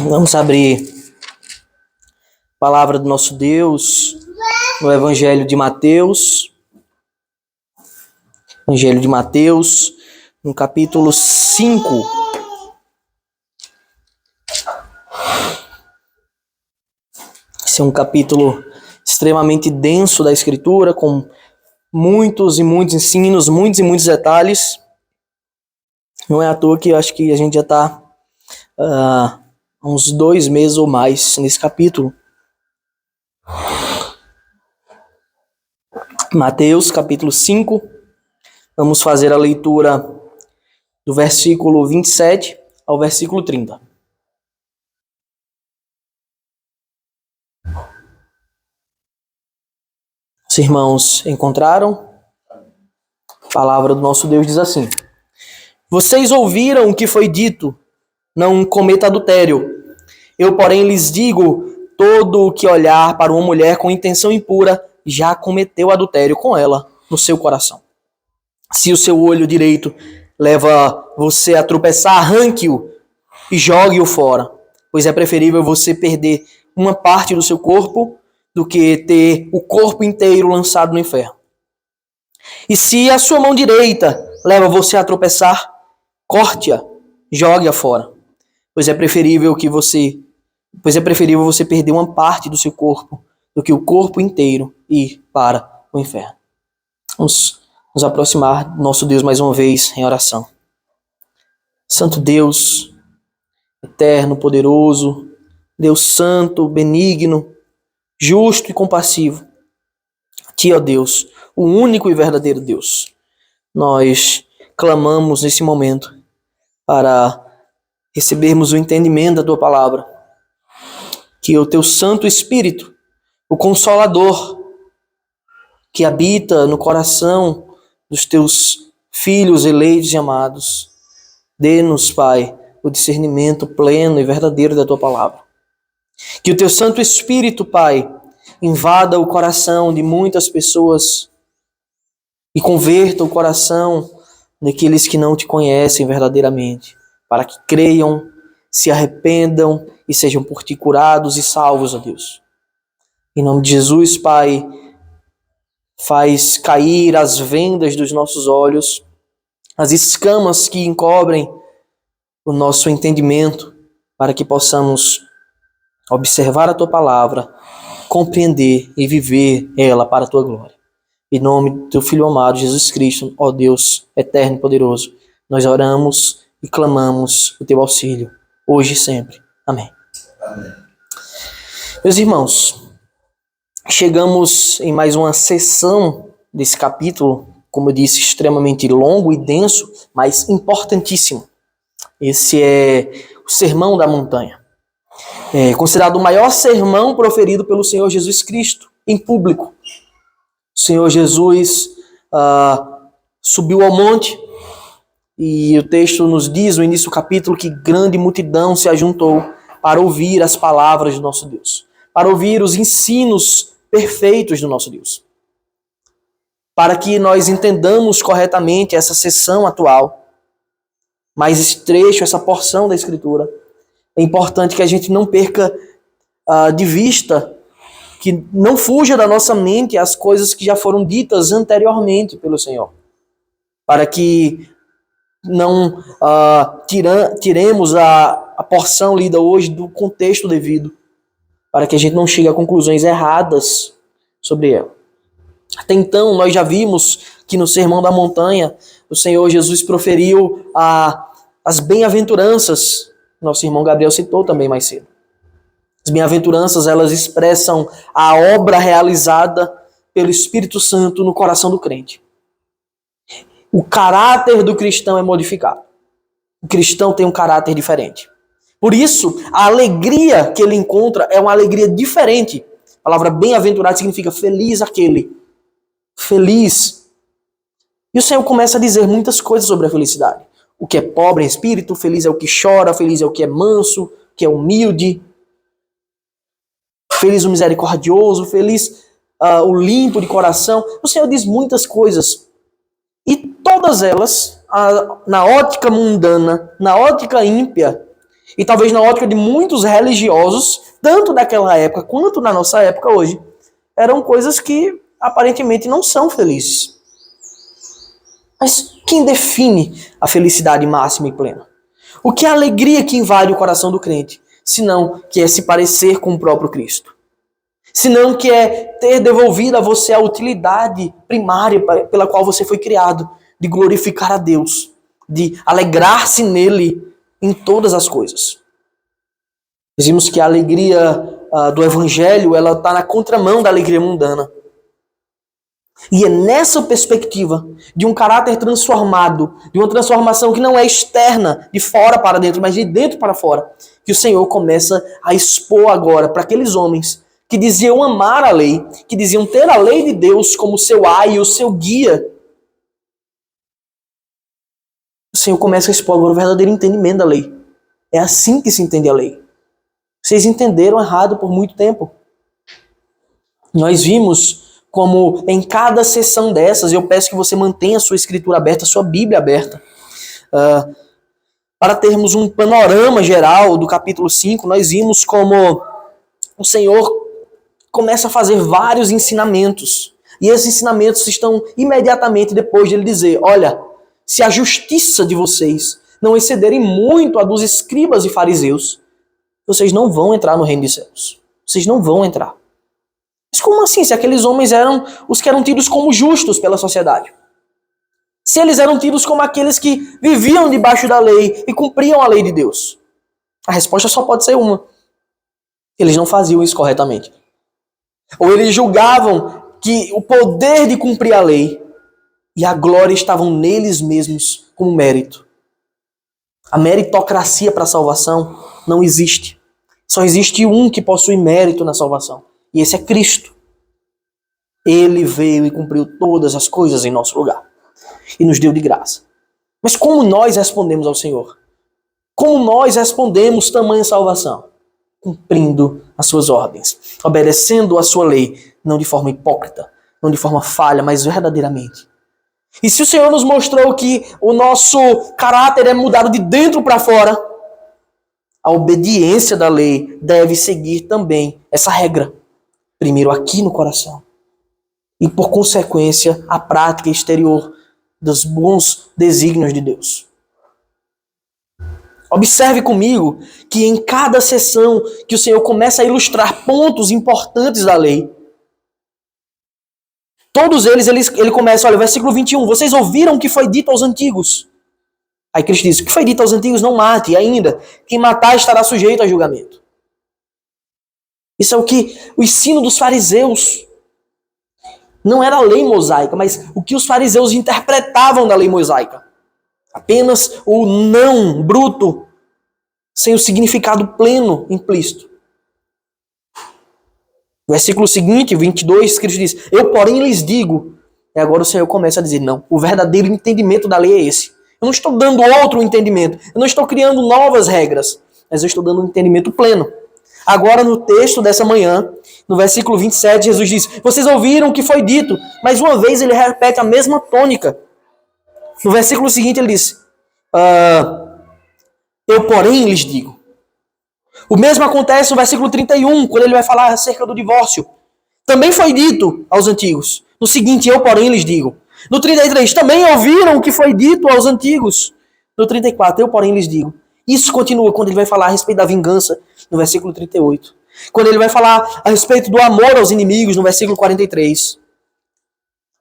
Vamos abrir a palavra do nosso Deus no Evangelho de Mateus. Evangelho de Mateus, no capítulo 5. Esse é um capítulo extremamente denso da Escritura, com muitos e muitos ensinos, muitos e muitos detalhes. Não é à toa que eu acho que a gente já está há uns 2 meses ou mais nesse capítulo. Mateus, capítulo 5. Vamos fazer a leitura do versículo 27 ao versículo 30. Os irmãos encontraram? A palavra do nosso Deus diz assim: Vocês ouviram o que foi dito, não cometa adultério. Eu, porém, lhes digo, todo o que olhar para uma mulher com intenção impura já cometeu adultério com ela no seu coração. Se o seu olho direito leva você a tropeçar, arranque-o e jogue-o fora, pois é preferível você perder uma parte do seu corpo do que ter o corpo inteiro lançado no inferno. E se a sua mão direita leva você a tropeçar, corte-a, jogue-a fora, pois é preferível você perder uma parte do seu corpo do que o corpo inteiro ir para o inferno. Vamos nos aproximar do nosso Deus mais uma vez em oração. Santo Deus, eterno, poderoso, Deus santo, benigno, justo e compassivo, a Ti, ó Deus, o único e verdadeiro Deus, nós clamamos nesse momento para recebermos o entendimento da Tua palavra, que o Teu Santo Espírito, o Consolador, que habita no coração dos Teus filhos eleitos e amados, dê-nos, Pai, o discernimento pleno e verdadeiro da Tua palavra. Que o Teu Santo Espírito, Pai, invada o coração de muitas pessoas e converta o coração daqueles que não Te conhecem verdadeiramente, para que creiam, se arrependam e sejam por Ti curados e salvos, ó Deus. Em nome de Jesus, Pai, faz cair as vendas dos nossos olhos, as escamas que encobrem o nosso entendimento, para que possamos observar a Tua palavra, compreender e viver ela para a Tua glória. Em nome do Teu Filho amado, Jesus Cristo, ó Deus eterno e poderoso, nós oramos e clamamos o Teu auxílio, hoje e sempre. Amém. Amém. Meus irmãos, chegamos em mais uma sessão desse capítulo, como eu disse, extremamente longo e denso, mas importantíssimo. Esse é o Sermão da Montanha. É considerado o maior sermão proferido pelo Senhor Jesus Cristo em público. O Senhor Jesus subiu ao monte e o texto nos diz no início do capítulo que grande multidão se ajuntou para ouvir as palavras do nosso Deus, para ouvir os ensinos perfeitos do nosso Deus. Para que nós entendamos corretamente essa sessão atual, mais esse trecho, essa porção da Escritura, é importante que a gente não perca de vista, que não fuja da nossa mente as coisas que já foram ditas anteriormente pelo Senhor. Para que não tiremos a porção lida hoje do contexto devido, para que a gente não chegue a conclusões erradas sobre ela. Até então, nós já vimos que no Sermão da Montanha, o Senhor Jesus proferiu as bem-aventuranças. Nosso irmão Gabriel citou também mais cedo. As bem-aventuranças, elas expressam a obra realizada pelo Espírito Santo no coração do crente. O caráter do cristão é modificado. O cristão tem um caráter diferente. Por isso, a alegria que ele encontra é uma alegria diferente. A palavra bem-aventurado significa feliz aquele. Feliz. E o Senhor começa a dizer muitas coisas sobre a felicidade. O que é pobre em espírito, feliz é o que chora, feliz é o que é manso, que é humilde. Feliz o misericordioso, feliz o limpo de coração. O Senhor diz muitas coisas. E todas elas, na ótica mundana, na ótica ímpia, E talvez na ótica de muitos religiosos, tanto daquela época quanto na nossa época hoje, eram coisas que aparentemente não são felizes. Mas quem define a felicidade máxima e plena? O que é a alegria que invade o coração do crente? Senão que é se parecer com o próprio Cristo. Senão que é ter devolvido a você a utilidade primária pela qual você foi criado, de glorificar a Deus, de alegrar-se nele em todas as coisas. Dizemos que a alegria do Evangelho ela está na contramão da alegria mundana. E é nessa perspectiva de um caráter transformado, de uma transformação que não é externa, de fora para dentro, mas de dentro para fora, que o Senhor começa a expor agora para aqueles homens que diziam amar a lei, que diziam ter a lei de Deus como seu aio, o seu guia. O Senhor começa a expor agora o verdadeiro entendimento da lei. É assim que se entende a lei. Vocês entenderam errado por muito tempo. Nós vimos como em cada sessão dessas, eu peço que você mantenha a sua escritura aberta, a sua Bíblia aberta, para termos um panorama geral do capítulo 5, nós vimos como o Senhor começa a fazer vários ensinamentos. E esses ensinamentos estão imediatamente depois de ele dizer, olha, se a justiça de vocês não excederem muito a dos escribas e fariseus, vocês não vão entrar no reino dos céus. Vocês não vão entrar. Mas como assim? Se aqueles homens eram os que eram tidos como justos pela sociedade. Se eles eram tidos como aqueles que viviam debaixo da lei e cumpriam a lei de Deus. A resposta só pode ser uma. Eles não faziam isso corretamente. Ou eles julgavam que o poder de cumprir a lei e a glória estavam neles mesmos como mérito. A meritocracia para a salvação não existe. Só existe um que possui mérito na salvação. E esse é Cristo. Ele veio e cumpriu todas as coisas em nosso lugar. E nos deu de graça. Mas como nós respondemos ao Senhor? Como nós respondemos tamanha salvação? Cumprindo as suas ordens. Obedecendo a sua lei. Não de forma hipócrita. Não de forma falha, mas verdadeiramente. E se o Senhor nos mostrou que o nosso caráter é mudado de dentro para fora, a obediência da lei deve seguir também essa regra. Primeiro aqui no coração. E por consequência, a prática exterior dos bons desígnios de Deus. Observe comigo que em cada sessão que o Senhor começa a ilustrar pontos importantes da lei, todos eles, ele começa, olha, versículo 21, vocês ouviram o que foi dito aos antigos. Aí Cristo diz, o que foi dito aos antigos não mate, e ainda, quem matar estará sujeito a julgamento. Isso é o ensino dos fariseus. Não era a lei mosaica, mas o que os fariseus interpretavam da lei mosaica. Apenas o não bruto, sem o significado pleno implícito. No versículo seguinte, 22, Cristo diz, eu porém lhes digo, e agora o Senhor começa a dizer, não, o verdadeiro entendimento da lei é esse. Eu não estou dando outro entendimento, eu não estou criando novas regras, mas eu estou dando um entendimento pleno. Agora no texto dessa manhã, no versículo 27, Jesus diz, vocês ouviram o que foi dito, mas uma vez ele repete a mesma tônica. No versículo seguinte ele diz, eu porém lhes digo. O mesmo acontece no versículo 31, quando ele vai falar acerca do divórcio. Também foi dito aos antigos. No seguinte, eu porém lhes digo. No 33, também ouviram o que foi dito aos antigos. No 34, eu porém lhes digo. Isso continua quando ele vai falar a respeito da vingança, no versículo 38. Quando ele vai falar a respeito do amor aos inimigos, no versículo 43.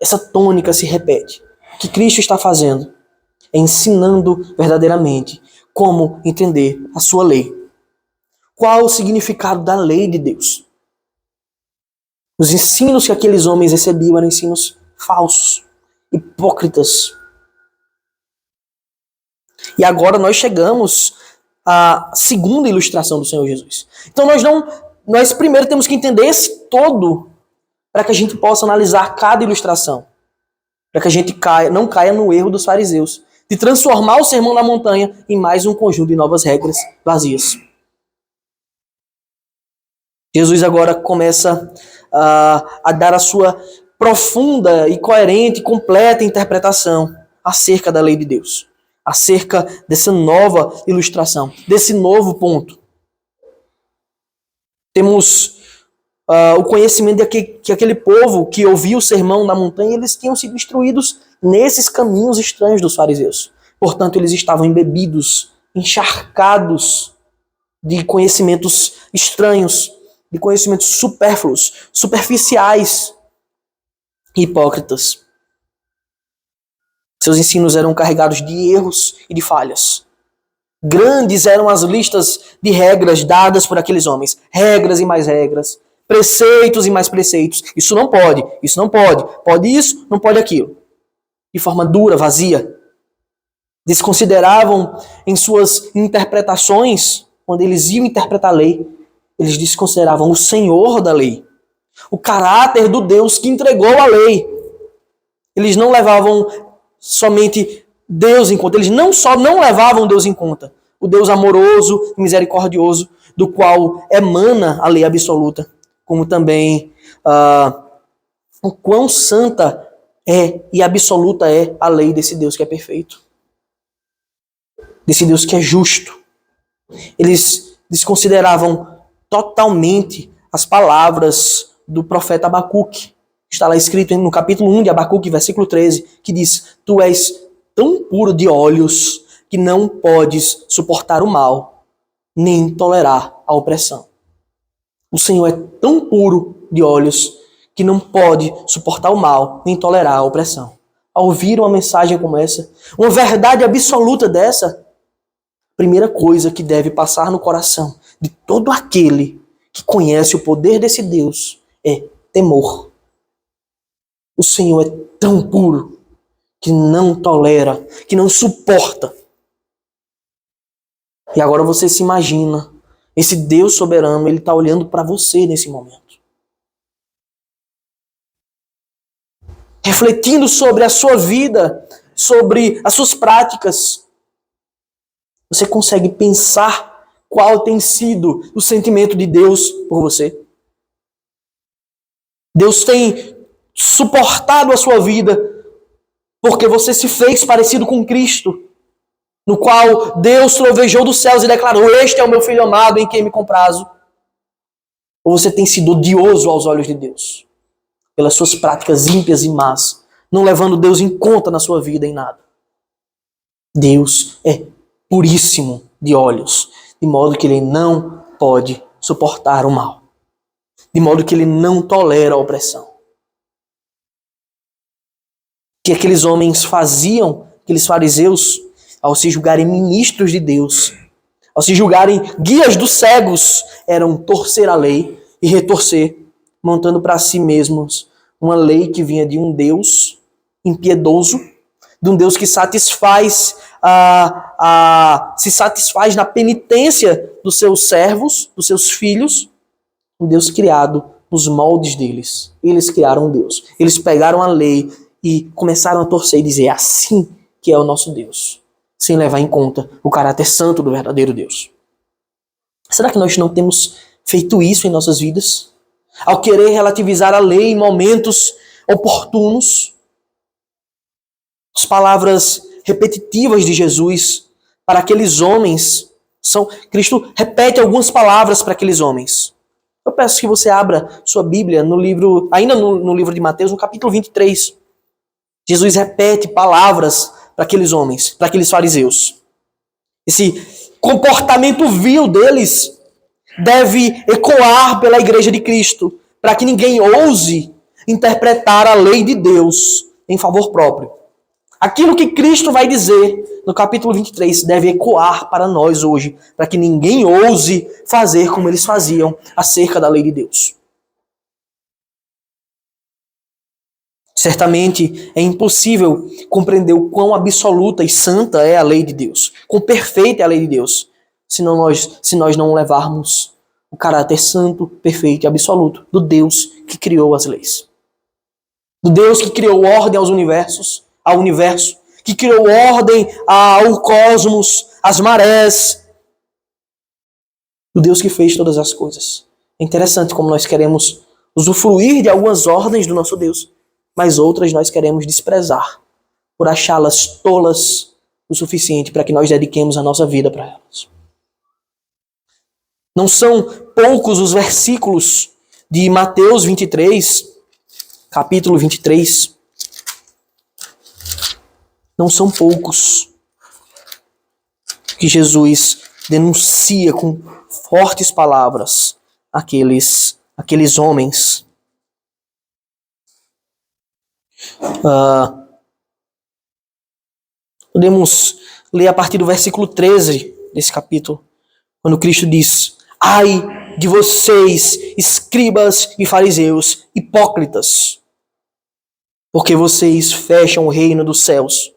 Essa tônica se repete. O que Cristo está fazendo é ensinando verdadeiramente como entender a sua lei. Qual o significado da lei de Deus? Os ensinos que aqueles homens recebiam eram ensinos falsos, hipócritas. E agora nós chegamos à segunda ilustração do Senhor Jesus. Então nós primeiro temos que entender esse todo para que a gente possa analisar cada ilustração. Para que a gente não caia no erro dos fariseus de transformar o Sermão da Montanha em mais um conjunto de novas regras vazias. Jesus agora começa a dar a sua profunda e coerente, completa interpretação acerca da lei de Deus. acerca dessa nova ilustração, desse novo ponto. Temos o conhecimento de que aquele povo que ouviu o sermão da montanha, eles tinham sido instruídos nesses caminhos estranhos dos fariseus. Portanto, eles estavam embebidos, encharcados de conhecimentos estranhos, de conhecimentos supérfluos, superficiais e hipócritas. Seus ensinos eram carregados de erros e de falhas. Grandes eram as listas de regras dadas por aqueles homens. Regras e mais regras. Preceitos e mais preceitos. Isso não pode, isso não pode. Pode isso, não pode aquilo. De forma dura, vazia. Desconsideravam em suas interpretações, quando eles iam interpretar a lei, eles desconsideravam o Senhor da lei. O caráter do Deus que entregou a lei. Eles não levavam somente Deus em conta. Eles não só não levavam Deus em conta. O Deus amoroso e misericordioso, do qual emana a lei absoluta. Como também o quão santa é e absoluta é a lei desse Deus que é perfeito. Desse Deus que é justo. Eles desconsideravam totalmente as palavras do profeta Abacuque. Está lá escrito no capítulo 1 de Abacuque, versículo 13, que diz: Tu és tão puro de olhos que não podes suportar o mal, nem tolerar a opressão. O Senhor é tão puro de olhos que não pode suportar o mal, nem tolerar a opressão. Ao ouvir uma mensagem como essa, uma verdade absoluta dessa, a primeira coisa que deve passar no coração de todo aquele que conhece o poder desse Deus é temor. O Senhor é tão puro que não tolera, que não suporta. E agora você se imagina, esse Deus soberano, ele está olhando para você nesse momento. Refletindo sobre a sua vida, sobre as suas práticas. Você consegue pensar qual tem sido o sentimento de Deus por você? Deus tem suportado a sua vida porque você se fez parecido com Cristo, no qual Deus trovejou dos céus e declarou: Este é o meu filho amado em quem me comprazo. Ou você tem sido odioso aos olhos de Deus, pelas suas práticas ímpias e más, não levando Deus em conta na sua vida em nada. Deus é puríssimo de olhos, de modo que ele não pode suportar o mal, de modo que ele não tolera a opressão. O que aqueles homens faziam, aqueles fariseus, ao se julgarem ministros de Deus, ao se julgarem guias dos cegos, eram torcer a lei e retorcer, montando para si mesmos uma lei que vinha de um Deus impiedoso, de um Deus que satisfaz se satisfaz na penitência dos seus servos, dos seus filhos, um Deus criado nos moldes deles. Eles criaram um Deus. Eles pegaram a lei e começaram a torcer e dizer: é assim que é o nosso Deus, sem levar em conta o caráter santo do verdadeiro Deus. Será que nós não temos feito isso em nossas vidas? Ao querer relativizar a lei em momentos oportunos, as palavras repetitivas de Jesus para aqueles homens Cristo repete algumas palavras para aqueles homens. Eu peço que você abra sua Bíblia no livro, ainda no livro de Mateus, no capítulo 23. Jesus repete palavras para aqueles homens, para aqueles fariseus. Esse comportamento vil deles deve ecoar pela igreja de Cristo, para que ninguém ouse interpretar a lei de Deus em favor próprio. Aquilo que Cristo vai dizer no capítulo 23 deve ecoar para nós hoje, para que ninguém ouse fazer como eles faziam acerca da lei de Deus. Certamente é impossível compreender o quão absoluta e santa é a lei de Deus, quão perfeita é a lei de Deus, se nós não levarmos o caráter santo, perfeito e absoluto do Deus que criou as leis. Do Deus que criou ordem ao universo, que criou ordem ao cosmos, às marés. Do Deus que fez todas as coisas. É interessante como nós queremos usufruir de algumas ordens do nosso Deus, mas outras nós queremos desprezar, por achá-las tolas, o suficiente para que nós dediquemos a nossa vida para elas. Não são poucos os versículos de Mateus 23, capítulo 23. Não são poucos que Jesus denuncia com fortes palavras aqueles homens. Podemos ler a partir do versículo 13 desse capítulo, quando Cristo diz: ai de vocês, escribas e fariseus, hipócritas, porque vocês fecham o reino dos céus.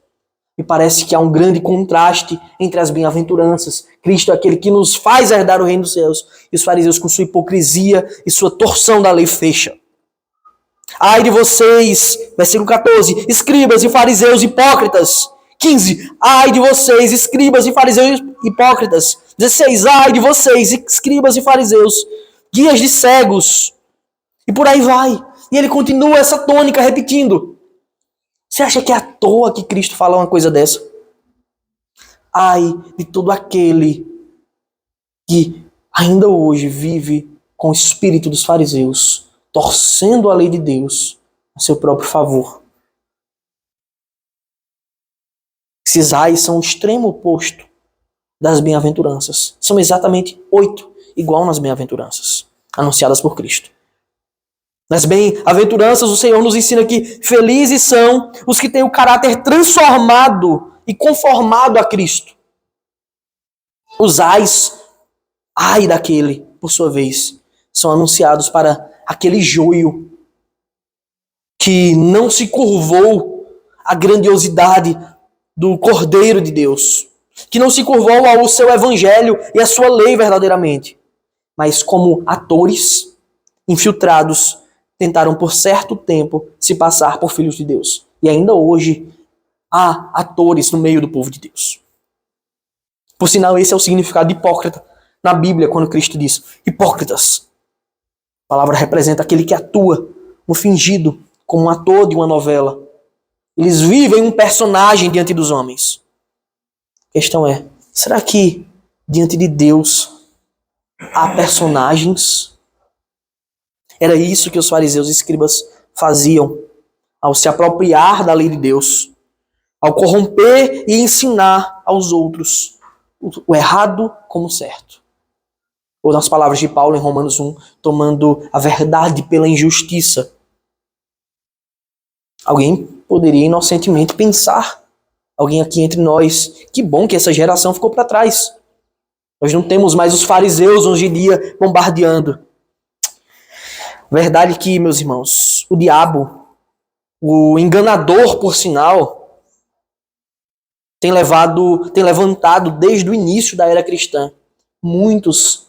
Me parece que há um grande contraste entre as bem-aventuranças. Cristo é aquele que nos faz herdar o reino dos céus, e os fariseus, com sua hipocrisia e sua torção da lei, fecham. Ai de vocês, versículo 14, escribas e fariseus hipócritas. 15, ai de vocês, escribas e fariseus hipócritas. 16, ai de vocês, escribas e fariseus, guias de cegos. E por aí vai. E ele continua essa tônica repetindo. Você acha que é à toa que Cristo fala uma coisa dessa? Ai de todo aquele que ainda hoje vive com o espírito dos fariseus, torcendo a lei de Deus a seu próprio favor. Esses ais são o extremo oposto das bem-aventuranças. São exatamente 8, igual nas bem-aventuranças, anunciadas por Cristo. Nas bem-aventuranças, o Senhor nos ensina que felizes são os que têm o caráter transformado e conformado a Cristo. Os ais, ai daquele, por sua vez, são anunciados para aquele joio que não se curvou à grandiosidade do Cordeiro de Deus, que não se curvou ao seu evangelho e à sua lei verdadeiramente, mas como atores infiltrados tentaram por certo tempo se passar por filhos de Deus. E ainda hoje há atores no meio do povo de Deus. Por sinal, esse é o significado de hipócrita na Bíblia, quando Cristo diz hipócritas. A palavra representa aquele que atua no fingido, como um ator de uma novela. Eles vivem um personagem diante dos homens. A questão é, será que diante de Deus há personagens? Era isso que os fariseus e escribas faziam ao se apropriar da lei de Deus, ao corromper e ensinar aos outros o errado como certo. Ou nas palavras de Paulo em Romanos 1, tomando a verdade pela injustiça. Alguém poderia inocentemente pensar, alguém aqui entre nós, que bom que essa geração ficou para trás. Nós não temos mais os fariseus hoje em dia bombardeando. Verdade que, meus irmãos, o diabo, o enganador por sinal, tem levantado desde o início da era cristã muitos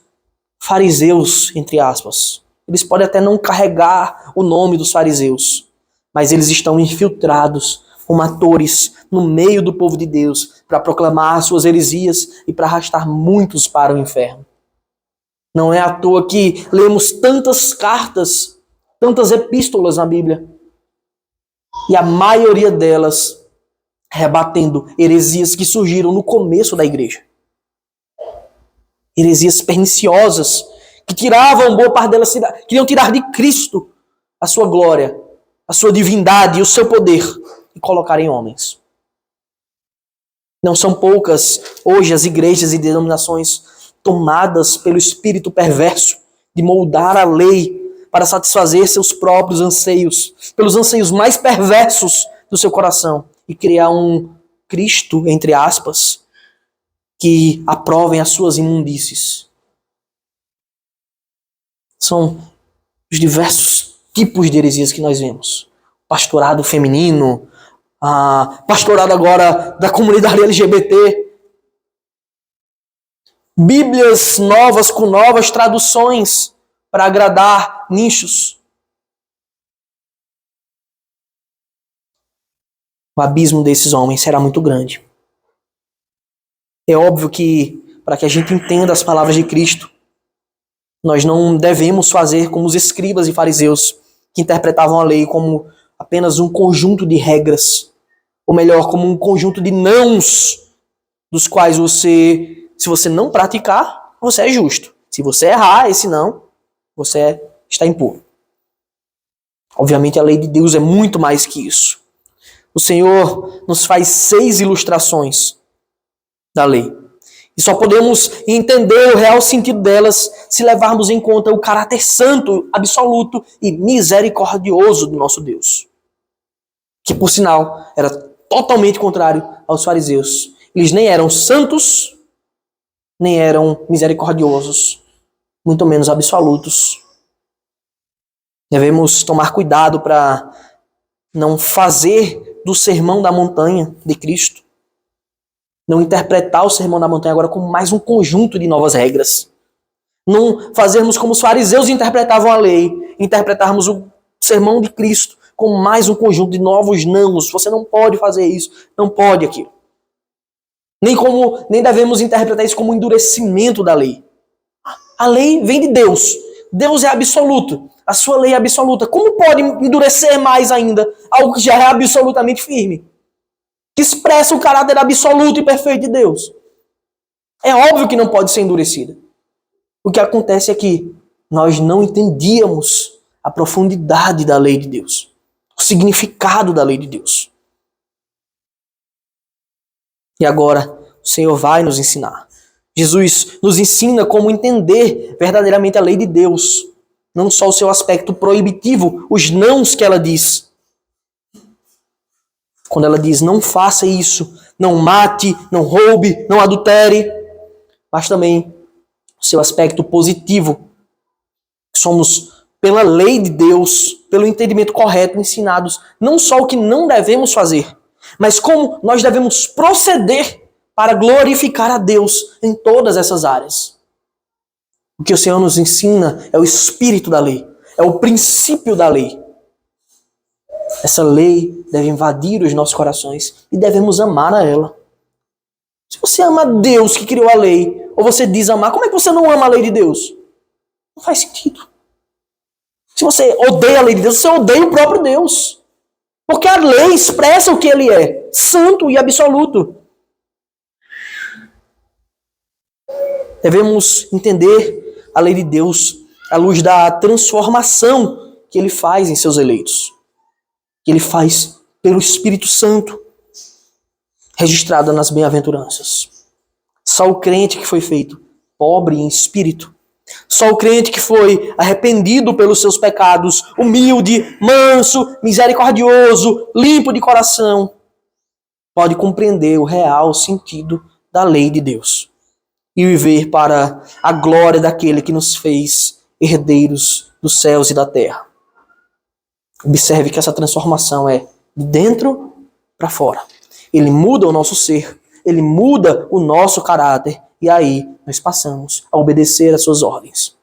fariseus, entre aspas. Eles podem até não carregar o nome dos fariseus, mas eles estão infiltrados como atores no meio do povo de Deus para proclamar suas heresias e para arrastar muitos para o inferno. Não é à toa que lemos tantas cartas, tantas epístolas na Bíblia, e a maioria delas rebatendo heresias que surgiram no começo da igreja. Heresias perniciosas que tiravam boa parte delas, queriam tirar de Cristo a sua glória, a sua divindade e o seu poder e colocar em homens. Não são poucas hoje as igrejas e denominações tomadas pelo espírito perverso de moldar a lei para satisfazer seus próprios anseios, pelos anseios mais perversos do seu coração, e criar um Cristo, entre aspas, que aprovem as suas imundícies. São os diversos tipos de heresias que nós vemos. Pastorado feminino, pastorado agora da comunidade LGBT, Bíblias novas com novas traduções para agradar nichos. O abismo desses homens será muito grande. É óbvio que, para que a gente entenda as palavras de Cristo, nós não devemos fazer como os escribas e fariseus, que interpretavam a lei como apenas um conjunto de regras, ou melhor, como um conjunto de nãos dos quais você, se você não praticar, você é justo. Se você errar, esse não, você está impuro. Obviamente a lei de Deus é muito mais que isso. O Senhor nos faz 6 ilustrações da lei. E só podemos entender o real sentido delas se levarmos em conta o caráter santo, absoluto e misericordioso do nosso Deus. Que, por sinal, era totalmente contrário aos fariseus. Eles nem eram santos, nem eram misericordiosos, muito menos absolutos. Devemos tomar cuidado para não fazer do Sermão da Montanha de Cristo, não interpretar o Sermão da Montanha agora como mais um conjunto de novas regras. Não fazermos como os fariseus interpretavam a lei, interpretarmos o Sermão de Cristo como mais um conjunto de novos nãos. Você não pode fazer isso, não pode aquilo. Nem devemos interpretar isso como um endurecimento da lei. A lei vem de Deus. Deus é absoluto. A sua lei é absoluta. Como pode endurecer mais ainda algo que já é absolutamente firme? Que expressa o caráter absoluto e perfeito de Deus. É óbvio que não pode ser endurecida. O que acontece é que nós não entendíamos a profundidade da lei de Deus. O significado da lei de Deus. E agora o Senhor vai nos ensinar. Jesus nos ensina como entender verdadeiramente a lei de Deus. Não só o seu aspecto proibitivo, os nãos que ela diz. Quando ela diz, não faça isso, não mate, não roube, não adultere. Mas também o seu aspecto positivo. Somos, pela lei de Deus, pelo entendimento correto, ensinados não só o que não devemos fazer, mas como nós devemos proceder para glorificar a Deus em todas essas áreas. O que o Senhor nos ensina é o espírito da lei, é o princípio da lei. Essa lei deve invadir os nossos corações e devemos amar a ela. Se você ama Deus que criou a lei, ou você diz amar, como é que você não ama a lei de Deus? Não faz sentido. Se você odeia a lei de Deus, você odeia o próprio Deus. Porque a lei expressa o que ele é, santo e absoluto. Devemos entender a lei de Deus à luz da transformação que ele faz em seus eleitos. Que ele faz pelo Espírito Santo, registrada nas bem-aventuranças. Só o crente que foi feito pobre em espírito, só o crente que foi arrependido pelos seus pecados, humilde, manso, misericordioso, limpo de coração, pode compreender o real sentido da lei de Deus e viver para a glória daquele que nos fez herdeiros dos céus e da terra. Observe que essa transformação é de dentro para fora. Ele muda o nosso ser, ele muda o nosso caráter, e aí nós passamos a obedecer às suas ordens.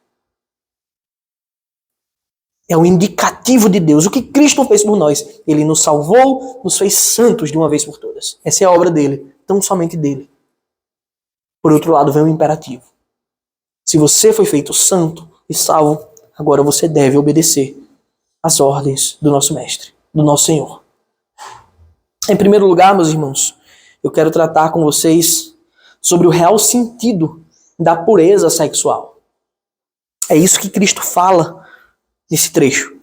É o indicativo de Deus. O que Cristo fez por nós? Ele nos salvou, nos fez santos de uma vez por todas. Essa é a obra dele, tão somente dele. Por outro lado, vem o imperativo. Se você foi feito santo e salvo, agora você deve obedecer às ordens do nosso Mestre, do nosso Senhor. Em primeiro lugar, meus irmãos, eu quero tratar com vocês sobre o real sentido da pureza sexual. É isso que Cristo fala nesse trecho.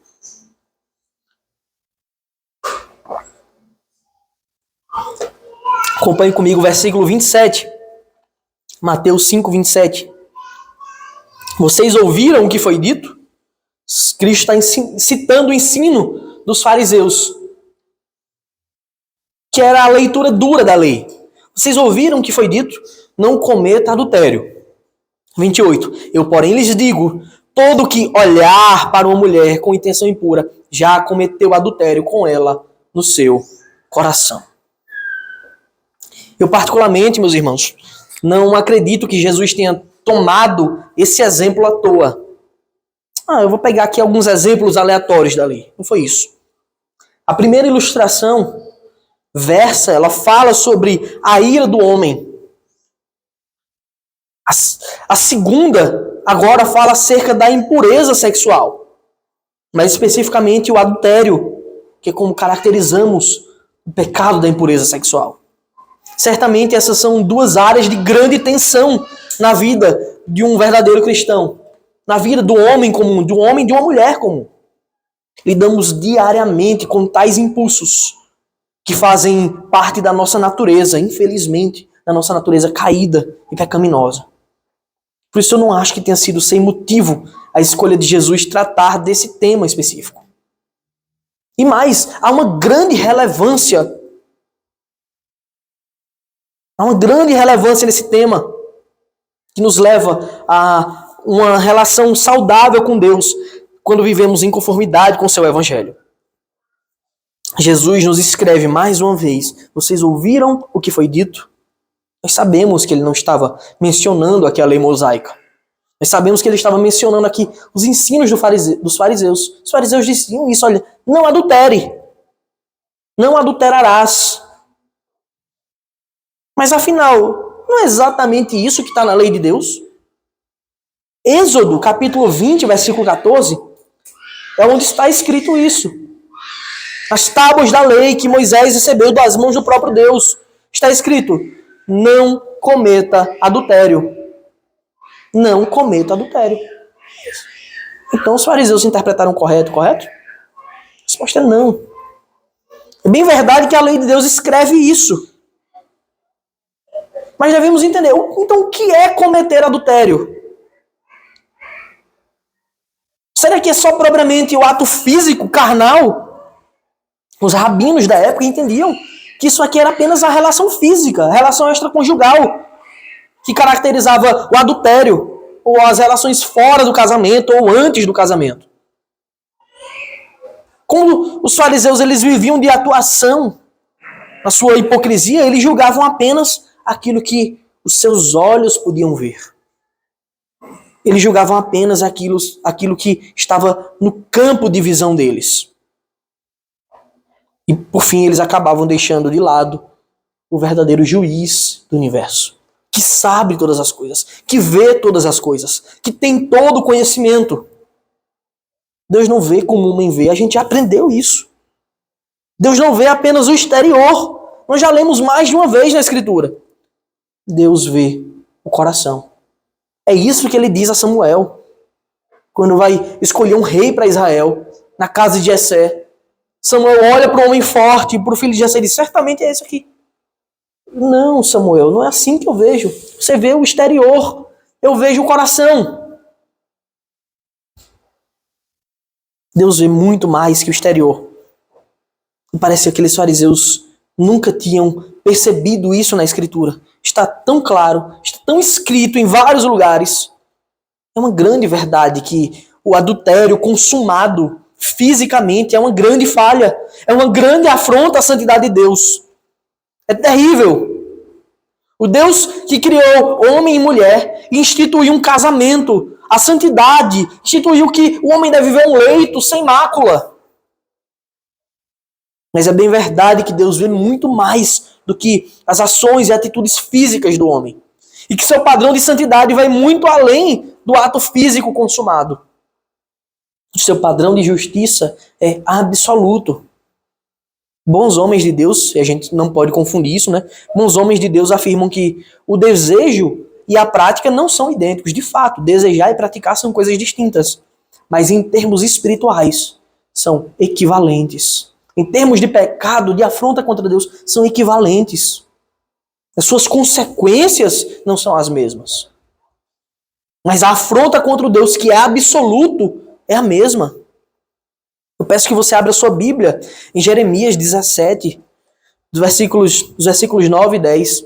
Acompanhe comigo o versículo 27. Mateus 5, 27. Vocês ouviram o que foi dito? Cristo está citando o ensino dos fariseus, que era a leitura dura da lei. Vocês ouviram o que foi dito? Não cometa adultério. 28. Eu, porém, lhes digo, todo que olhar para uma mulher com intenção impura já cometeu adultério com ela no seu coração. Eu, particularmente, meus irmãos, não acredito que Jesus tenha tomado esse exemplo à toa. Eu vou pegar aqui alguns exemplos aleatórios da lei. Não foi isso. A primeira ilustração ela fala sobre a ira do homem. A segunda, agora, fala acerca da impureza sexual. Mais especificamente o adultério, que é como caracterizamos o pecado da impureza sexual. Certamente essas são duas áreas de grande tensão na vida de um verdadeiro cristão, na vida do homem comum, de um homem e de uma mulher comum. Lidamos diariamente com tais impulsos que fazem parte da nossa natureza, infelizmente, da nossa natureza caída e pecaminosa. Por isso eu não acho que tenha sido sem motivo a escolha de Jesus tratar desse tema específico. E mais, há uma grande relevância nesse tema que nos leva a uma relação saudável com Deus quando vivemos em conformidade com o seu evangelho. Jesus nos escreve mais uma vez: vocês ouviram o que foi dito? Nós sabemos que ele não estava mencionando aqui a lei mosaica. Nós sabemos que ele estava mencionando aqui os ensinos dos fariseus. Os fariseus diziam isso: olha, não adultere, não adulterarás. Mas afinal, não é exatamente isso que está na lei de Deus? Êxodo, capítulo 20, versículo 14, é onde está escrito isso. As tábuas da lei que Moisés recebeu das mãos do próprio Deus. Está escrito: não cometa adultério. Não cometa adultério. Então os fariseus interpretaram correto? A resposta é não. É bem verdade que a lei de Deus escreve isso. Mas devemos entender, então o que é cometer adultério? Será que é só propriamente o ato físico, carnal? Os rabinos da época entendiam que isso aqui era apenas a relação física, a relação extraconjugal, que caracterizava o adultério, ou as relações fora do casamento, ou antes do casamento. Como os fariseus eles viviam de atuação, na sua hipocrisia, eles julgavam apenas aquilo que os seus olhos podiam ver. Eles julgavam apenas aquilo que estava no campo de visão deles. E, por fim, eles acabavam deixando de lado o verdadeiro juiz do universo, que sabe todas as coisas, que vê todas as coisas, que tem todo o conhecimento. Deus não vê como o homem vê, a gente já aprendeu isso. Deus não vê apenas o exterior. Nós já lemos mais de uma vez na Escritura. Deus vê o coração. É isso que ele diz a Samuel, quando vai escolher um rei para Israel, na casa de Jessé. Samuel olha para o homem forte, para o filho de Jessé e diz: certamente é esse aqui. Não, Samuel, não é assim que eu vejo. Você vê o exterior, eu vejo o coração. Deus vê muito mais que o exterior. E parece que aqueles fariseus nunca tinham percebido isso na Escritura. Está tão claro, está tão escrito em vários lugares. É uma grande verdade que o adultério consumado fisicamente é uma grande falha. É uma grande afronta à santidade de Deus. É terrível. O Deus que criou homem e mulher instituiu um casamento, a santidade, instituiu que o homem deve viver um leito sem mácula. Mas é bem verdade que Deus vê muito mais do que as ações e atitudes físicas do homem. E que seu padrão de santidade vai muito além do ato físico consumado. O seu padrão de justiça é absoluto. Bons homens de Deus, e a gente não pode confundir isso, né? Bons homens de Deus afirmam que o desejo e a prática não são idênticos. De fato, desejar e praticar são coisas distintas. Mas em termos espirituais, são equivalentes. Em termos de pecado, de afronta contra Deus, são equivalentes. As suas consequências não são as mesmas. Mas a afronta contra o Deus que é absoluto é a mesma. Eu peço que você abra a sua Bíblia em Jeremias 17, dos versículos 9 e 10.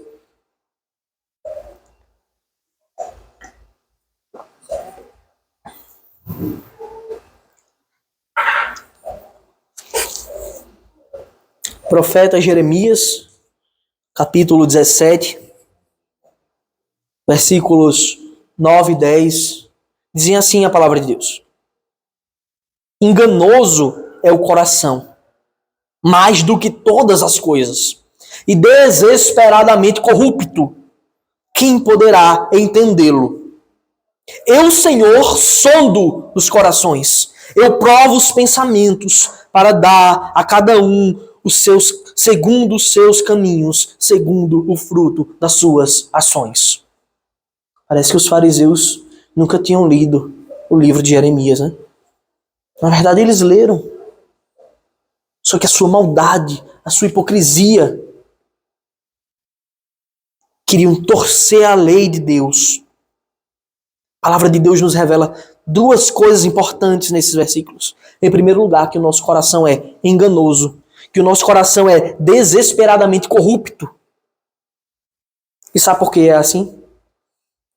Profeta Jeremias, capítulo 17, versículos 9 e 10, dizem assim a palavra de Deus: enganoso é o coração, mais do que todas as coisas, e desesperadamente corrupto. Quem poderá entendê-lo? Eu, Senhor, sondo os corações, eu provo os pensamentos para dar a cada um segundo os seus caminhos, segundo o fruto das suas ações. Parece que os fariseus nunca tinham lido o livro de Jeremias, né? Na verdade, eles leram. Só que a sua maldade, a sua hipocrisia, queriam torcer a lei de Deus. A palavra de Deus nos revela duas coisas importantes nesses versículos. Em primeiro lugar, que o nosso coração é enganoso, que o nosso coração é desesperadamente corrupto. E sabe por que é assim?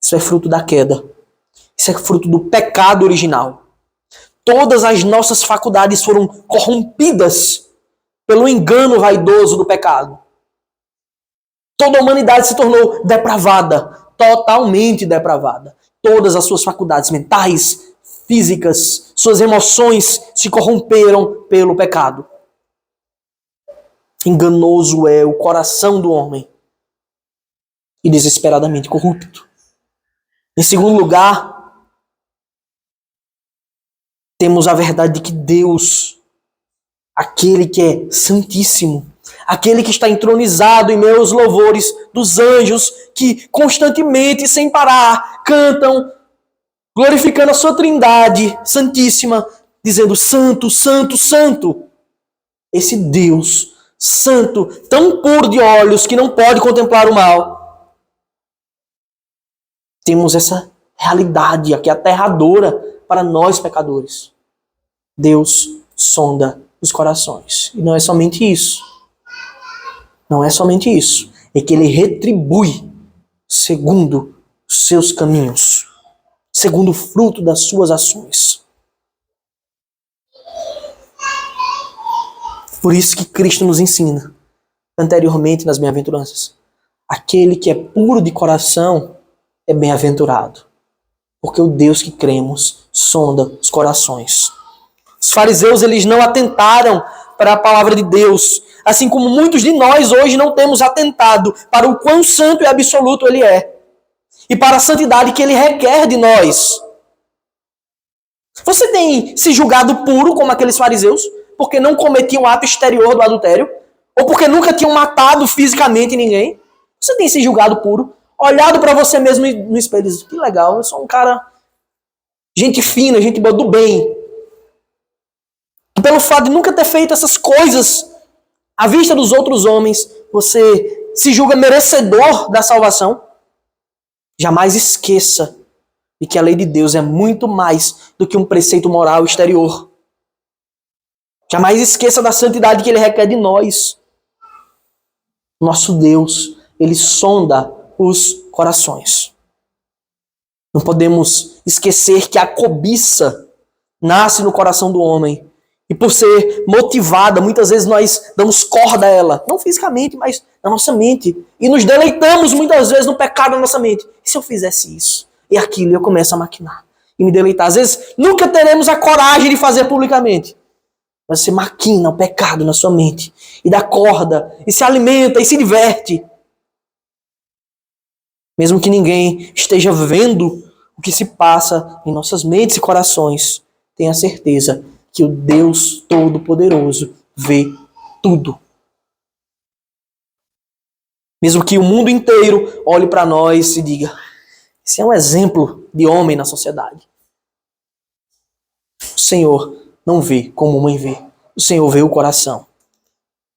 Isso é fruto da queda. Isso é fruto do pecado original. Todas as nossas faculdades foram corrompidas pelo engano vaidoso do pecado. Toda a humanidade se tornou depravada, totalmente depravada. Todas as suas faculdades mentais, físicas, suas emoções se corromperam pelo pecado. Enganoso é o coração do homem e desesperadamente corrupto. Em segundo lugar, temos a verdade de que Deus, aquele que é santíssimo, aquele que está entronizado em meus louvores dos anjos, que constantemente, sem parar, cantam, glorificando a sua trindade santíssima, dizendo santo, santo, santo. Esse Deus santo, tão puro de olhos que não pode contemplar o mal. Temos essa realidade aqui aterradora para nós pecadores. Deus sonda os corações. E não é somente isso. Não é somente isso. É que Ele retribui segundo os seus caminhos, segundo o fruto das suas ações. Por isso que Cristo nos ensina, anteriormente nas bem-aventuranças, aquele que é puro de coração é bem-aventurado, porque o Deus que cremos sonda os corações. Os fariseus, eles não atentaram para a palavra de Deus, assim como muitos de nós hoje não temos atentado para o quão santo e absoluto Ele é, e para a santidade que Ele requer de nós. Você tem se julgado puro como aqueles fariseus, porque não cometiam o ato exterior do adultério, ou porque nunca tinham matado fisicamente ninguém? Você tem se julgado puro, olhado para você mesmo no espelho e dito, que legal, eu sou um cara, gente fina, gente boa, do bem. E pelo fato de nunca ter feito essas coisas à vista dos outros homens, você se julga merecedor da salvação? Jamais esqueça de que a lei de Deus é muito mais do que um preceito moral exterior. Jamais esqueça da santidade que Ele requer de nós. Nosso Deus, Ele sonda os corações. Não podemos esquecer que a cobiça nasce no coração do homem. E por ser motivada, muitas vezes nós damos corda a ela. Não fisicamente, mas na nossa mente. E nos deleitamos muitas vezes no pecado na nossa mente. E se eu fizesse isso e aquilo, eu começo a maquinar e me deleitar. Às vezes nunca teremos a coragem de fazer publicamente. Mas você maquina o pecado na sua mente. E dá corda, e se alimenta, e se diverte. Mesmo que ninguém esteja vendo o que se passa em nossas mentes e corações, tenha certeza que o Deus Todo-Poderoso vê tudo. Mesmo que o mundo inteiro olhe para nós e diga, esse é um exemplo de homem na sociedade. O Senhor não vê como mãe vê. O Senhor vê o coração.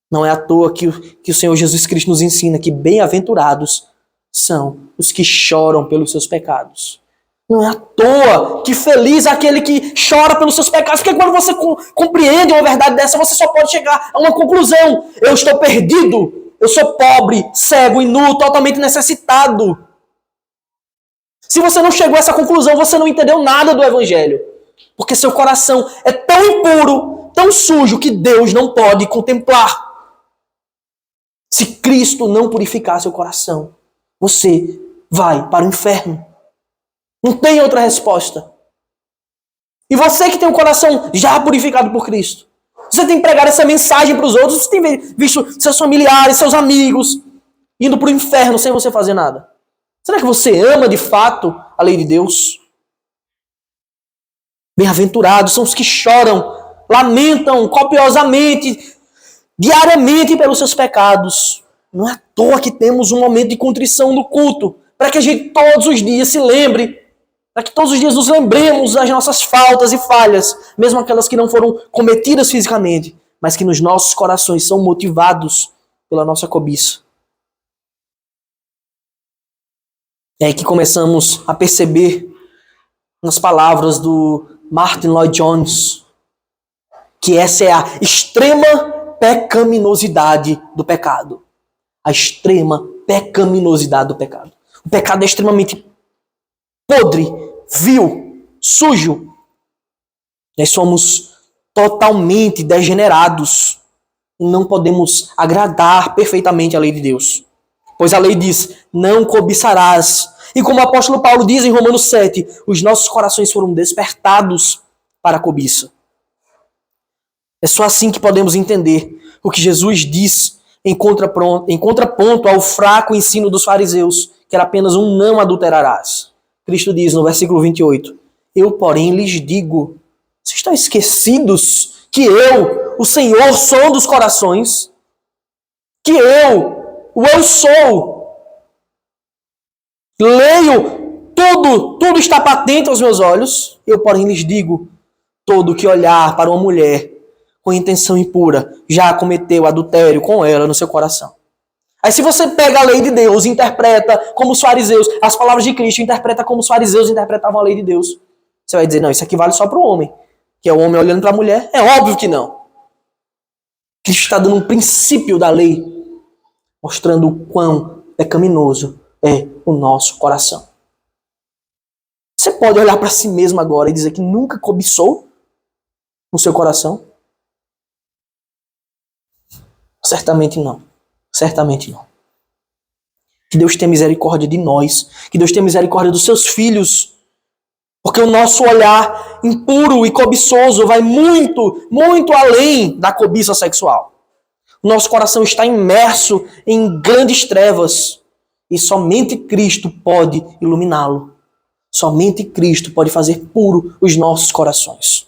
Não é à toa que o Senhor Jesus Cristo nos ensina que bem-aventurados são os que choram pelos seus pecados. Não é à toa que feliz é aquele que chora pelos seus pecados, porque quando você compreende uma verdade dessa, você só pode chegar a uma conclusão. Eu estou perdido, eu sou pobre, cego e nu, totalmente necessitado. Se você não chegou a essa conclusão, você não entendeu nada do Evangelho. Porque seu coração é tão impuro, tão sujo, que Deus não pode contemplar. Se Cristo não purificar seu coração, você vai para o inferno. Não tem outra resposta. E você que tem o coração já purificado por Cristo, você tem pregado essa mensagem para os outros, você tem visto seus familiares, seus amigos indo para o inferno sem você fazer nada. Será que você ama de fato a lei de Deus? Bem-aventurados são os que choram, lamentam copiosamente, diariamente pelos seus pecados. Não é à toa que temos um momento de contrição no culto, para que a gente todos os dias se lembre, para que todos os dias nos lembremos das nossas faltas e falhas, mesmo aquelas que não foram cometidas fisicamente, mas que nos nossos corações são motivados pela nossa cobiça. É aí que começamos a perceber nas palavras do Martin Lloyd Jones que essa é a extrema pecaminosidade do pecado. A extrema pecaminosidade do pecado. O pecado é extremamente podre, vil, sujo. Nós somos totalmente degenerados e não podemos agradar perfeitamente a lei de Deus. Pois a lei diz, não cobiçarás. E como o apóstolo Paulo diz em Romanos 7, os nossos corações foram despertados para a cobiça. É só assim que podemos entender o que Jesus diz em contraponto ao fraco ensino dos fariseus, que era apenas um não adulterarás. Cristo diz no versículo 28, eu, porém, lhes digo, vocês estão esquecidos que eu, o Senhor, sou dos corações? Que o eu sou. Leio, tudo está patente aos meus olhos. Eu, porém, lhes digo, todo que olhar para uma mulher com intenção impura já cometeu adultério com ela no seu coração. Aí se você pega a lei de Deus e interpreta como os fariseus, as palavras de Cristo interpreta como os fariseus interpretavam a lei de Deus, você vai dizer, não, isso aqui vale só para o homem, que é o homem olhando para a mulher. É óbvio que não. Cristo está dando um princípio da lei, mostrando o quão pecaminoso é o nosso coração. Você pode olhar para si mesmo agora e dizer que nunca cobiçou no seu coração? Certamente não. Certamente não. Que Deus tenha misericórdia de nós. Que Deus tenha misericórdia dos seus filhos. Porque o nosso olhar impuro e cobiçoso vai muito, muito além da cobiça sexual. O nosso coração está imerso em grandes trevas. E somente Cristo pode iluminá-lo. Somente Cristo pode fazer puro os nossos corações.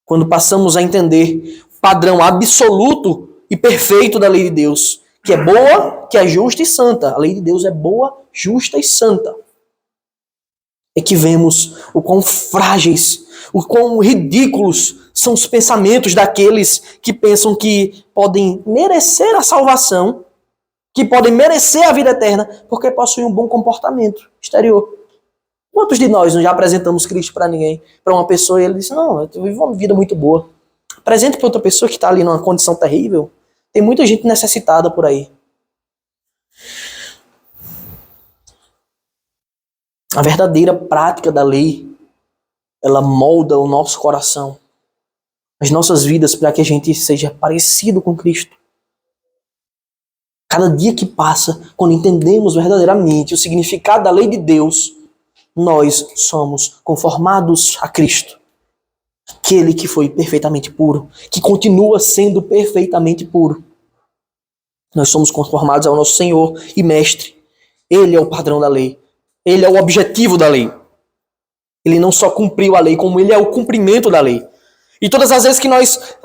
Quando passamos a entender o padrão absoluto e perfeito da lei de Deus, que é boa, que é justa e santa. A lei de Deus é boa, justa e santa. É que vemos o quão frágeis, o quão ridículos são os pensamentos daqueles que pensam que podem merecer a salvação, que podem merecer a vida eterna, porque possuem um bom comportamento exterior. Quantos de nós não já apresentamos Cristo para ninguém, para uma pessoa, e ele disse, não, eu vivo uma vida muito boa. Apresente para outra pessoa que está ali numa condição terrível. Tem muita gente necessitada por aí. A verdadeira prática da lei, ela molda o nosso coração, as nossas vidas, para que a gente seja parecido com Cristo. Cada dia que passa, quando entendemos verdadeiramente o significado da lei de Deus, nós somos conformados a Cristo. Aquele que foi perfeitamente puro, que continua sendo perfeitamente puro. Nós somos conformados ao nosso Senhor e Mestre. Ele é o padrão da lei. Ele é o objetivo da lei. Ele não só cumpriu a lei, como ele é o cumprimento da lei. E todas as vezes que nós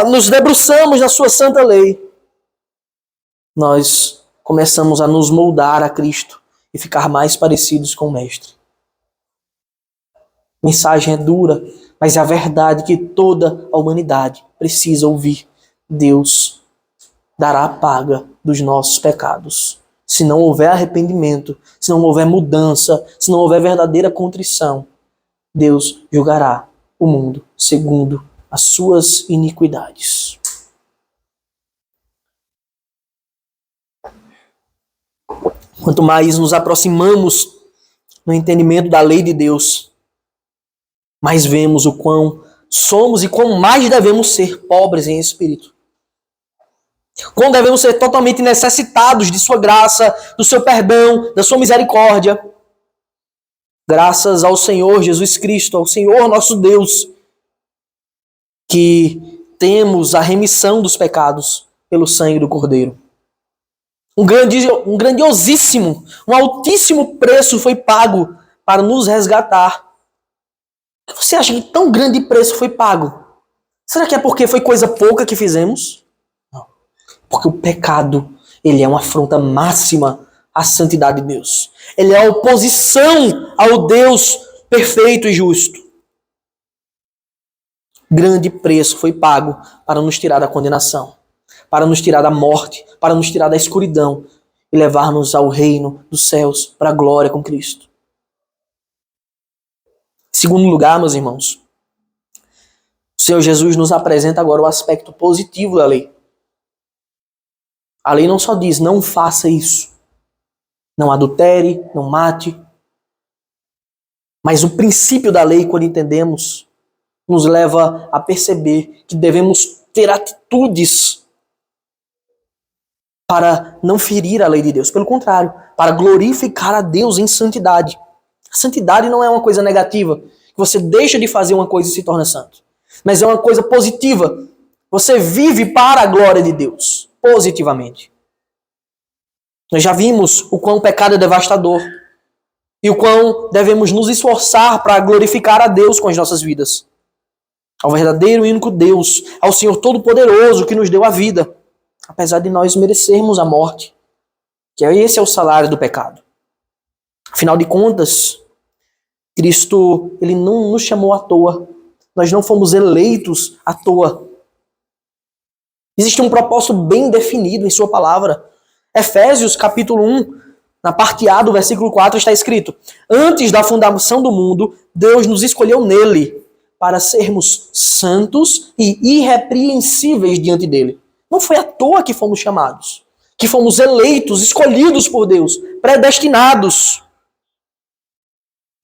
nos debruçamos na sua santa lei, nós começamos a nos moldar a Cristo e ficar mais parecidos com o Mestre. A mensagem é dura, mas é a verdade que toda a humanidade precisa ouvir. Deus dará a paga dos nossos pecados. Se não houver arrependimento, se não houver mudança, se não houver verdadeira contrição, Deus julgará o mundo segundo as suas iniquidades. Quanto mais nos aproximamos no entendimento da lei de Deus, mais vemos o quão somos e quão mais devemos ser pobres em espírito. Quão devemos ser totalmente necessitados de sua graça, do seu perdão, da sua misericórdia. Graças ao Senhor Jesus Cristo, ao Senhor nosso Deus, que temos a remissão dos pecados pelo sangue do Cordeiro. Um grandiosíssimo, um altíssimo preço foi pago para nos resgatar. Você acha que tão grande preço foi pago? Será que é porque foi coisa pouca que fizemos? Não. Porque o pecado, ele é uma afronta máxima à santidade de Deus. Ele é a oposição ao Deus perfeito e justo. Grande preço foi pago para nos tirar da condenação, para nos tirar da morte, para nos tirar da escuridão e levar-nos ao reino dos céus, para a glória com Cristo. Em segundo lugar, meus irmãos, o Senhor Jesus nos apresenta agora o aspecto positivo da lei. A lei não só diz, não faça isso, não adultere, não mate, mas o princípio da lei, quando entendemos, nos leva a perceber que devemos ter atitudes para não ferir a lei de Deus. Pelo contrário, para glorificar a Deus em santidade. A santidade não é uma coisa negativa, que você deixa de fazer uma coisa e se torna santo. Mas é uma coisa positiva. Você vive para a glória de Deus, positivamente. Nós já vimos o quão o pecado é devastador e o quão devemos nos esforçar para glorificar a Deus com as nossas vidas. Ao verdadeiro e único Deus, ao Senhor Todo-Poderoso que nos deu a vida, apesar de nós merecermos a morte, que esse é o salário do pecado. Afinal de contas, Cristo, ele não nos chamou à toa. Nós não fomos eleitos à toa. Existe um propósito bem definido em sua palavra. Efésios capítulo 1, na parte A do versículo 4 está escrito: antes da fundação do mundo, Deus nos escolheu nele para sermos santos e irrepreensíveis diante dele. Não foi à toa que fomos chamados, que fomos eleitos, escolhidos por Deus, predestinados.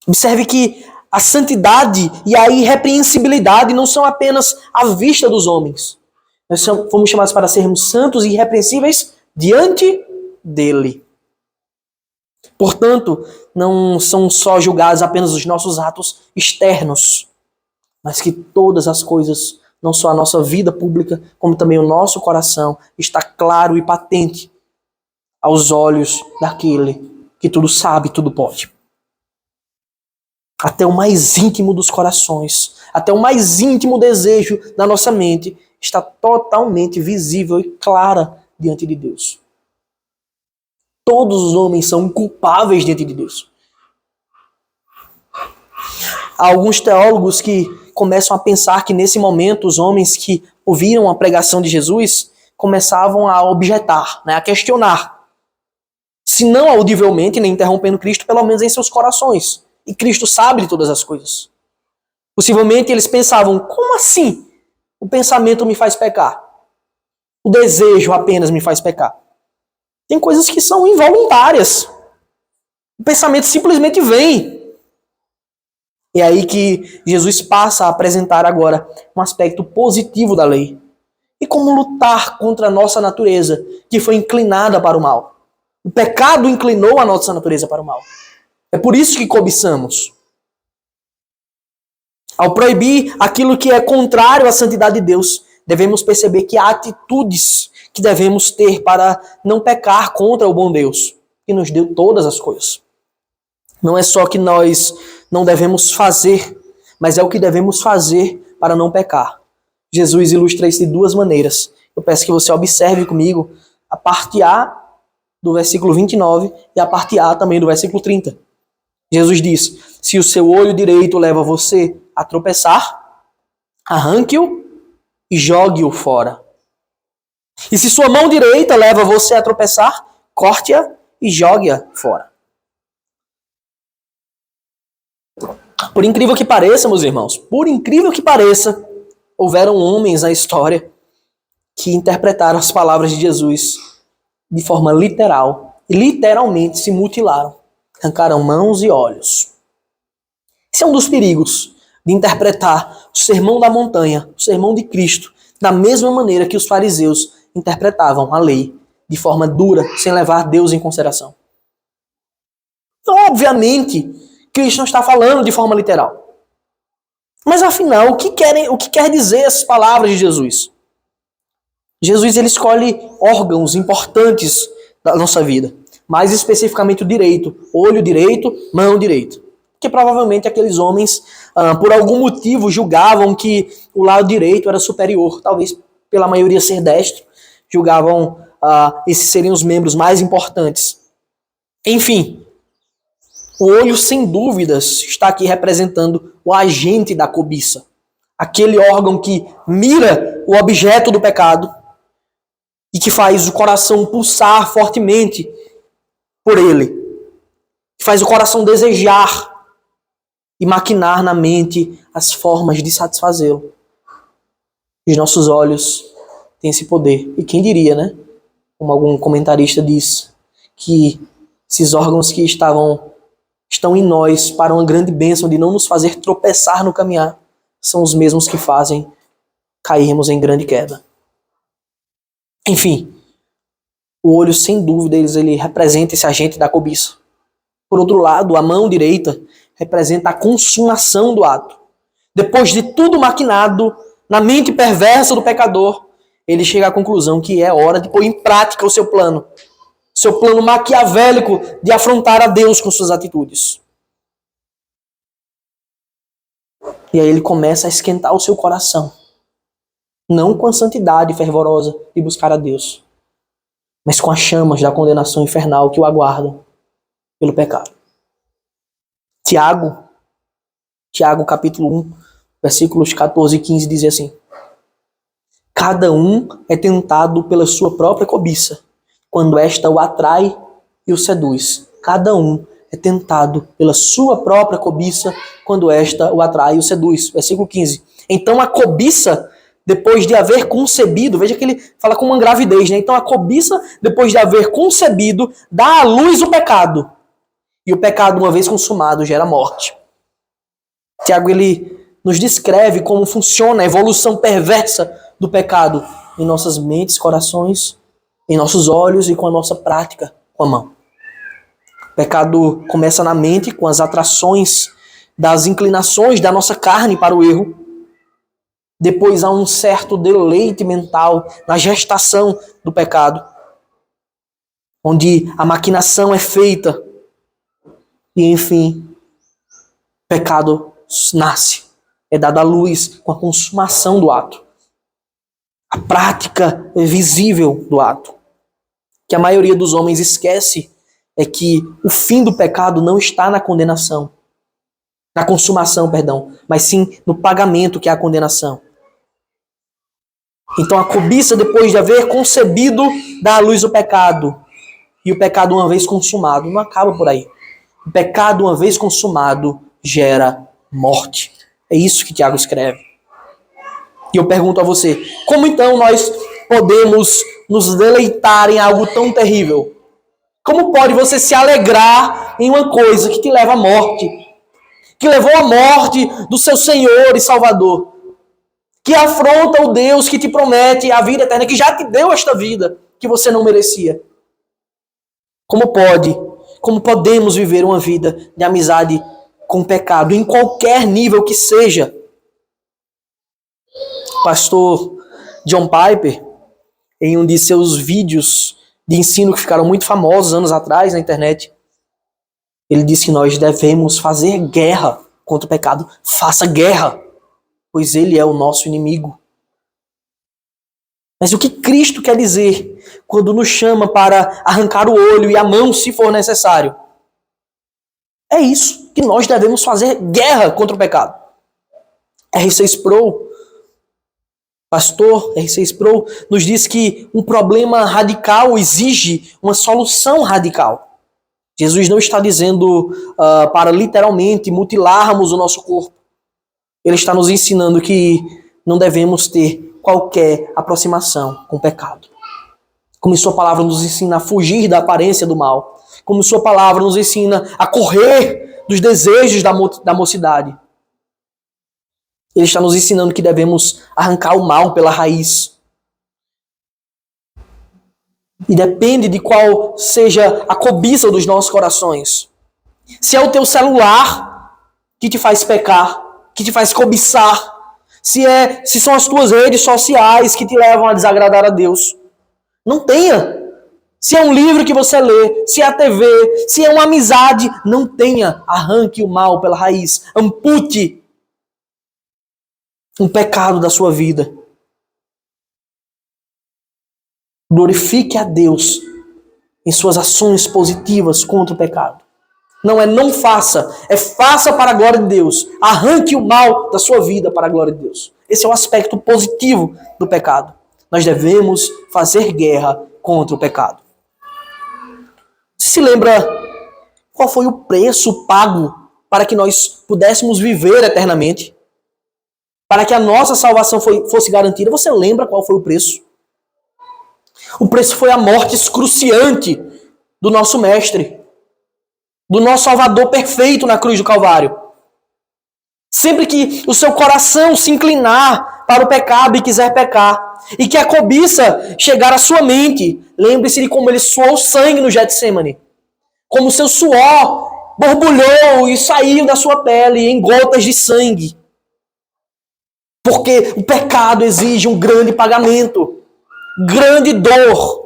Observe que a santidade e a irrepreensibilidade não são apenas à vista dos homens. Nós fomos chamados para sermos santos e irrepreensíveis diante dele. Portanto, não são só julgados apenas os nossos atos externos, mas que todas as coisas, não só a nossa vida pública, como também o nosso coração, está claro e patente aos olhos daquele que tudo sabe, tudo pode. Até o mais íntimo dos corações, até o mais íntimo desejo da nossa mente está totalmente visível e clara diante de Deus. Todos os homens são inculpáveis diante de Deus. Há alguns teólogos que começam a pensar que nesse momento os homens que ouviram a pregação de Jesus começavam a objetar, a questionar. Se não audivelmente, nem interrompendo Cristo, pelo menos em seus corações. E Cristo sabe de todas as coisas. Possivelmente eles pensavam, como assim o pensamento me faz pecar? O desejo apenas me faz pecar. Tem coisas que são involuntárias. O pensamento simplesmente vem. É aí que Jesus passa a apresentar agora um aspecto positivo da lei. E como lutar contra a nossa natureza, que foi inclinada para o mal. O pecado inclinou a nossa natureza para o mal. É por isso que cobiçamos. Ao proibir aquilo que é contrário à santidade de Deus, devemos perceber que há atitudes que devemos ter para não pecar contra o bom Deus, que nos deu todas as coisas. Não é só que nós não devemos fazer, mas é o que devemos fazer para não pecar. Jesus ilustra isso de duas maneiras. Eu peço que você observe comigo a parte A do versículo 29 e a parte A também do versículo 30. Jesus diz: se o seu olho direito leva você a tropeçar, arranque-o e jogue-o fora. E se sua mão direita leva você a tropeçar, corte-a e jogue-a fora. Por incrível que pareça, meus irmãos, por incrível que pareça, houveram homens na história que interpretaram as palavras de Jesus de forma literal e literalmente se mutilaram, arrancaram mãos e olhos. Esse é um dos perigos de interpretar o sermão da montanha, o sermão de Cristo, da mesma maneira que os fariseus interpretavam a lei, de forma dura, sem levar Deus em consideração. Obviamente, Cristo não está falando de forma literal. Mas afinal, o que quer dizer essas palavras de Jesus? Jesus ele escolhe órgãos importantes da nossa vida. Mais especificamente o direito. Olho direito, mão direita. Porque provavelmente aqueles homens, por algum motivo, julgavam que o lado direito era superior. Talvez pela maioria ser destro. julgavam esses seriam os membros mais importantes. Enfim, o olho, sem dúvidas, está aqui representando o agente da cobiça. Aquele órgão que mira o objeto do pecado e que faz o coração pulsar fortemente por ele. Que faz o coração desejar e maquinar na mente as formas de satisfazê-lo. Os nossos olhos têm esse poder. E quem diria, né? Como algum comentarista diz, que esses órgãos que estão em nós para uma grande bênção de não nos fazer tropeçar no caminhar, são os mesmos que fazem cairmos em grande queda. Enfim, o olho, sem dúvida, ele representa esse agente da cobiça. Por outro lado, a mão direita representa a consumação do ato. Depois de tudo maquinado na mente perversa do pecador, ele chega à conclusão que é hora de pôr em prática o seu plano maquiavélico de afrontar a Deus com suas atitudes. E aí ele começa a esquentar o seu coração, não com a santidade fervorosa de buscar a Deus, mas com as chamas da condenação infernal que o aguardam pelo pecado. Tiago capítulo 1, versículos 14 e 15 diz assim: cada um é tentado pela sua própria cobiça, quando esta o atrai e o seduz. Cada um é tentado pela sua própria cobiça, quando esta o atrai e o seduz. Versículo 15. Então a cobiça, depois de haver concebido, veja que ele fala com uma gravidez, né? Então a cobiça, depois de haver concebido, dá à luz o pecado. E o pecado, uma vez consumado, gera morte. Tiago, ele nos descreve como funciona a evolução perversa do pecado em nossas mentes, corações, em nossos olhos e com a nossa prática com a mão. O pecado começa na mente com as atrações das inclinações da nossa carne para o erro. Depois há um certo deleite mental na gestação do pecado, onde a maquinação é feita. E enfim, o pecado nasce, é dado à luz com a consumação do ato. A prática visível do ato. Que a maioria dos homens esquece é que o fim do pecado não está na condenação. Na consumação, perdão, mas sim no pagamento, que é a condenação. Então a cobiça, depois de haver concebido, dá à luz o pecado. E o pecado, uma vez consumado, não acaba por aí. O pecado, uma vez consumado, gera morte. É isso que Tiago escreve. E eu pergunto a você, como então nós podemos nos deleitar em algo tão terrível? Como pode você se alegrar em uma coisa que te leva à morte? Que levou à morte do seu Senhor e Salvador? Que afronta o Deus que te promete a vida eterna, que já te deu esta vida que você não merecia? Como podemos viver uma vida de amizade com o pecado, em qualquer nível que seja? O pastor John Piper, em um de seus vídeos de ensino que ficaram muito famosos anos atrás na internet, ele disse que nós devemos fazer guerra contra o pecado. Faça guerra, pois ele é o nosso inimigo. Mas o que Cristo quer dizer quando nos chama para arrancar o olho e a mão, se for necessário? É isso, que nós devemos fazer guerra contra o pecado. R.C. Sproul, pastor R.C. Sproul, nos diz que um problema radical exige uma solução radical. Jesus não está dizendo para literalmente mutilarmos o nosso corpo. Ele está nos ensinando que não devemos ter qualquer aproximação com o pecado. Como sua palavra nos ensina a fugir da aparência do mal. Como sua palavra nos ensina a correr dos desejos da mocidade. Ele está nos ensinando que devemos arrancar o mal pela raiz. E depende de qual seja a cobiça dos nossos corações. Se é o teu celular que te faz pecar, que te faz cobiçar, se são as tuas redes sociais que te levam a desagradar a Deus, não tenha. Se é um livro que você lê, se é a TV, se é uma amizade, não tenha. Arranque o mal pela raiz. Ampute um pecado da sua vida. Glorifique a Deus em suas ações positivas contra o pecado. Não é não faça, é faça para a glória de Deus. Arranque o mal da sua vida para a glória de Deus. Esse é o aspecto positivo do pecado. Nós devemos fazer guerra contra o pecado. Você se lembra qual foi o preço pago para que nós pudéssemos viver eternamente? Para que a nossa salvação fosse garantida? Você lembra qual foi o preço? O preço foi a morte excruciante do nosso Mestre, do nosso Salvador perfeito na cruz do Calvário. Sempre que o seu coração se inclinar para o pecado e quiser pecar, e que a cobiça chegar à sua mente, lembre-se de como ele suou sangue no Getsêmani. Como o seu suor borbulhou e saiu da sua pele em gotas de sangue. Porque o pecado exige um grande pagamento, grande dor.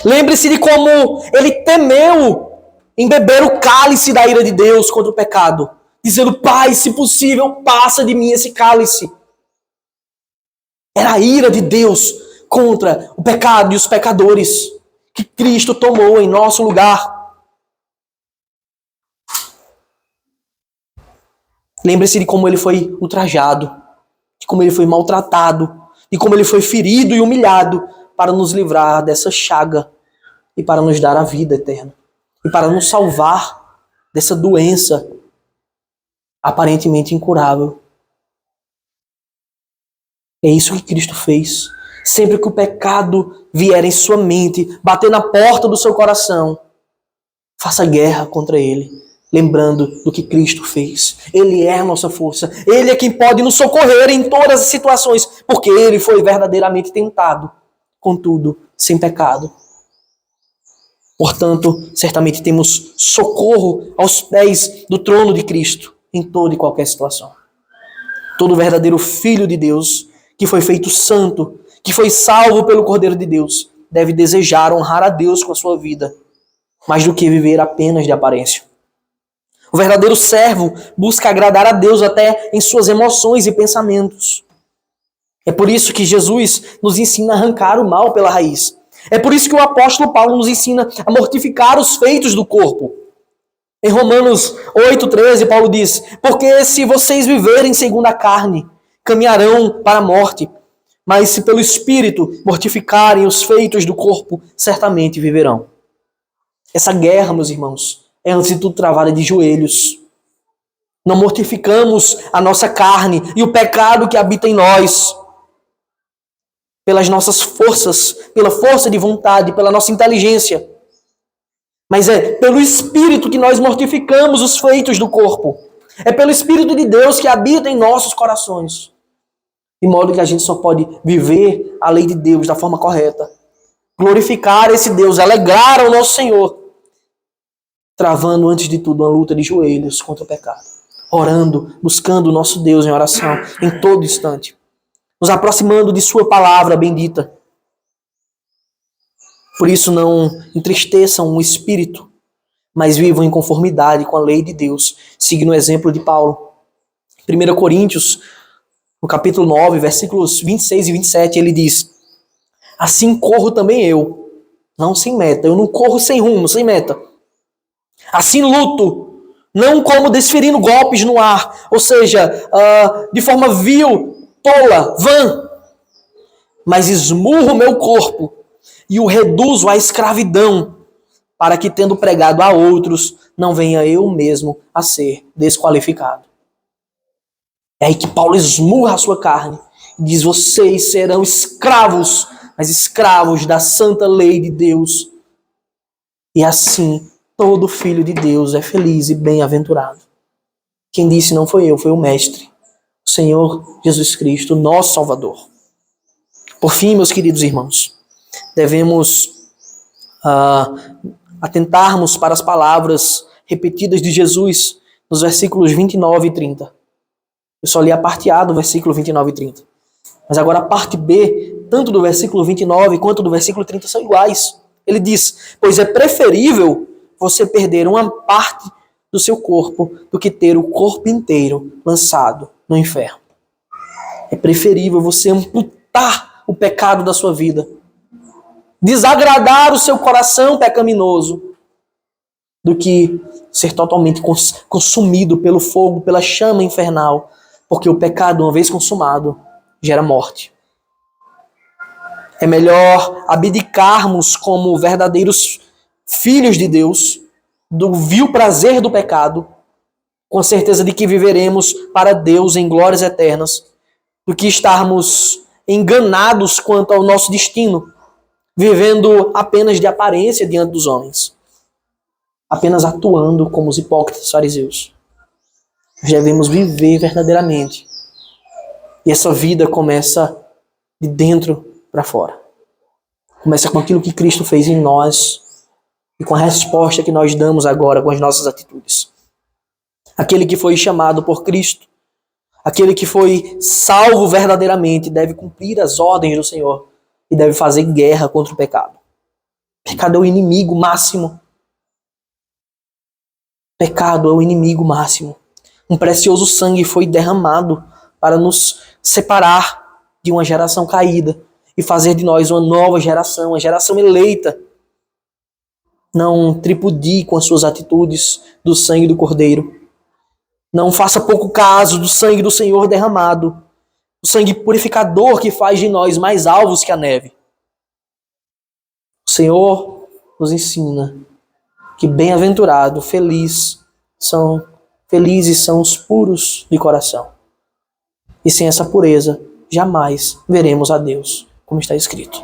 Lembre-se de como ele temeu em beber o cálice da ira de Deus contra o pecado, dizendo: Pai, se possível, passa de mim esse cálice. Era a ira de Deus contra o pecado e os pecadores que Cristo tomou em nosso lugar. Lembre-se de como ele foi ultrajado, de como ele foi maltratado, de como ele foi ferido e humilhado para nos livrar dessa chaga e para nos dar a vida eterna e para nos salvar dessa doença aparentemente incurável. É isso que Cristo fez. Sempre que o pecado vier em sua mente, bater na porta do seu coração, faça guerra contra ele, lembrando do que Cristo fez. Ele é a nossa força. Ele é quem pode nos socorrer em todas as situações, porque ele foi verdadeiramente tentado, contudo, sem pecado. Portanto, certamente temos socorro aos pés do trono de Cristo em toda e qualquer situação. Todo verdadeiro filho de Deus, que foi feito santo, que foi salvo pelo Cordeiro de Deus, deve desejar honrar a Deus com a sua vida, mais do que viver apenas de aparência. O verdadeiro servo busca agradar a Deus até em suas emoções e pensamentos. É por isso que Jesus nos ensina a arrancar o mal pela raiz. É por isso que o apóstolo Paulo nos ensina a mortificar os feitos do corpo. Em Romanos 8,13, Paulo diz: porque se vocês viverem segundo a carne, caminharão para a morte. Mas se pelo Espírito mortificarem os feitos do corpo, certamente viverão. Essa guerra, meus irmãos, é antes de tudo travada de joelhos. Não mortificamos a nossa carne e o pecado que habita em nós pelas nossas forças, pela força de vontade, pela nossa inteligência. Mas é pelo Espírito que nós mortificamos os feitos do corpo. É pelo Espírito de Deus que habita em nossos corações. De modo que a gente só pode viver a lei de Deus da forma correta. Glorificar esse Deus, alegrar ao nosso Senhor. Travando, antes de tudo, uma luta de joelhos contra o pecado. Orando, buscando o nosso Deus em oração, em todo instante. Nos aproximando de sua palavra bendita. Por isso não entristeçam o espírito, mas vivam em conformidade com a lei de Deus, seguindo o exemplo de Paulo. 1 Coríntios, no capítulo 9, versículos 26 e 27, ele diz: assim corro também eu, não sem meta. Eu não corro sem rumo, sem meta. Assim luto, não como desferindo golpes no ar, ou seja, de forma vil, tola, vã, mas esmurro meu corpo e o reduzo à escravidão, para que, tendo pregado a outros, não venha eu mesmo a ser desqualificado. É aí que Paulo esmurra a sua carne e diz: vocês serão escravos, mas escravos da santa lei de Deus. E assim, todo filho de Deus é feliz e bem-aventurado. Quem disse não foi eu, foi o Mestre, o Senhor Jesus Cristo, nosso Salvador. Por fim, meus queridos irmãos, devemos atentarmos para as palavras repetidas de Jesus nos versículos 29 e 30. Eu só li a parte A do versículo 29 e 30. Mas agora a parte B, tanto do versículo 29 quanto do versículo 30, são iguais. Ele diz: pois é preferível você perder uma parte do seu corpo do que ter o corpo inteiro lançado no inferno. É preferível você amputar o pecado da sua vida, desagradar o seu coração pecaminoso, do que ser totalmente consumido pelo fogo, pela chama infernal, porque o pecado, uma vez consumado, gera morte. É melhor abdicarmos como verdadeiros filhos de Deus do vil prazer do pecado, com a certeza de que viveremos para Deus em glórias eternas, do que estarmos enganados quanto ao nosso destino, vivendo apenas de aparência diante dos homens, apenas atuando como os hipócritas fariseus. Nós devemos viver verdadeiramente. E essa vida começa de dentro para fora. Começa com aquilo que Cristo fez em nós e com a resposta que nós damos agora com as nossas atitudes. Aquele que foi chamado por Cristo, aquele que foi salvo verdadeiramente, deve cumprir as ordens do Senhor e deve fazer guerra contra o pecado. O pecado é o inimigo máximo. O pecado é o inimigo máximo. Um precioso sangue foi derramado para nos separar de uma geração caída e fazer de nós uma nova geração, uma geração eleita. Não tripudie com as suas atitudes do sangue do Cordeiro. Não faça pouco caso do sangue do Senhor derramado, o sangue purificador que faz de nós mais alvos que a neve. O Senhor nos ensina que bem-aventurado, felizes são os puros de coração. E sem essa pureza, jamais veremos a Deus, como está escrito.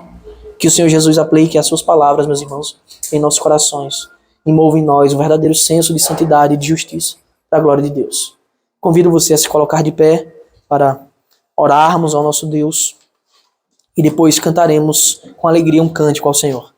Que o Senhor Jesus aplique as suas palavras, meus irmãos, em nossos corações e mova em nós um verdadeiro senso de santidade e de justiça, da glória de Deus. Convido você a se colocar de pé para orarmos ao nosso Deus e depois cantaremos com alegria um cântico ao Senhor.